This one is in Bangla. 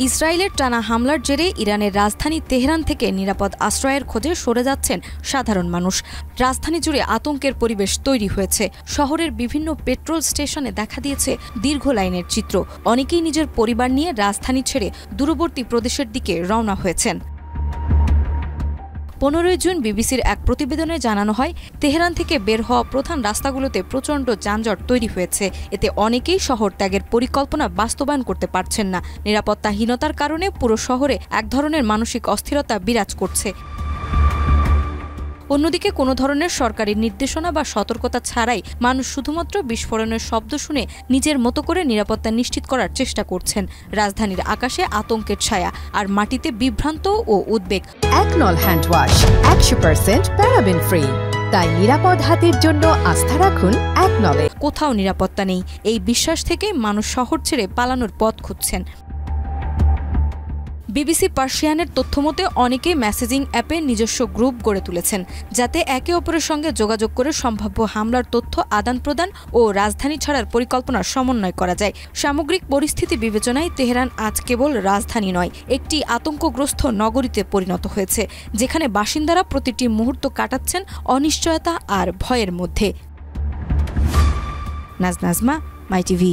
ইসরায়েলের টানা হামলার জেরে ইরানের রাজধানী তেহরান থেকে নিরাপদ আশ্রয়ের খোঁজে সরে যাচ্ছেন সাধারণ মানুষ। রাজধানী জুড়ে আতঙ্কের পরিবেশ তৈরি হয়েছে। শহরের বিভিন্ন পেট্রোল স্টেশনে দেখা দিয়েছে দীর্ঘ লাইনের চিত্র। অনেকেই নিজের পরিবার নিয়ে রাজধানী ছেড়ে দূরবর্তী প্রদেশের দিকে রওনা হয়েছেন। 15 জুন বিবিসির এক প্রতিবেদনে জানানো হয়, তেহরান থেকে বের হওয়া প্রধান রাস্তাগুলোতে প্রচণ্ড যানজট তৈরি হয়েছে। এতে অনেকেই শহর ত্যাগের পরিকল্পনা বাস্তবায়ন করতে পারছেন না। নিরাপত্তাহীনতার কারণে পুরো শহরে এক ধরনের মানসিক অস্থিরতা বিরাজ করছে। অন্যদিকে কোনো ধরনের সরকারি নির্দেশনা বা সতর্কতা ছাড়াই মানুষ শুধুমাত্র বিস্ফোরণের শব্দ শুনে নিজের মতো করে নিরাপত্তা নিশ্চিত করার চেষ্টা করছেন। রাজধানীর আকাশে আতঙ্কের ছায়া, আর মাটিতে বিভ্রান্ত ও উদ্বেগ। একনল হ্যান্ড ওয়াশ 100% প্যারাবেন ফ্রি, তাই নিরাপদ হাতের জন্য আস্থা রাখুন একনলে। কোথাও নিরাপত্তা নেই, এই বিশ্বাস থেকেই মানুষ শহর ছেড়ে পালানোর পথ খুঁজছেন। বিবিসি পার্সিয়ানের তথ্যমতে অনেকেই মেসেজিং অ্যাপে নিজস্ব গ্রুপ গড়ে তুলেছেন, যাতে একে অপরের সঙ্গে যোগাযোগ করে সম্ভাব্য হামলার তথ্য আদান প্রদান ও রাজধানী ছাড়ার পরিকল্পনার সমন্বয় করা যায়। সামগ্রিক পরিস্থিতি বিবেচনায় তেহরান আজ কেবল রাজধানী নয়, একটি আতঙ্কগ্রস্ত নগরীতে পরিণত হয়েছে, যেখানে বাসিন্দারা প্রতিটি মুহূর্ত কাটাচ্ছেন অনিশ্চয়তা আর ভয়ের মধ্যে। নাজমা, মাই টিভি।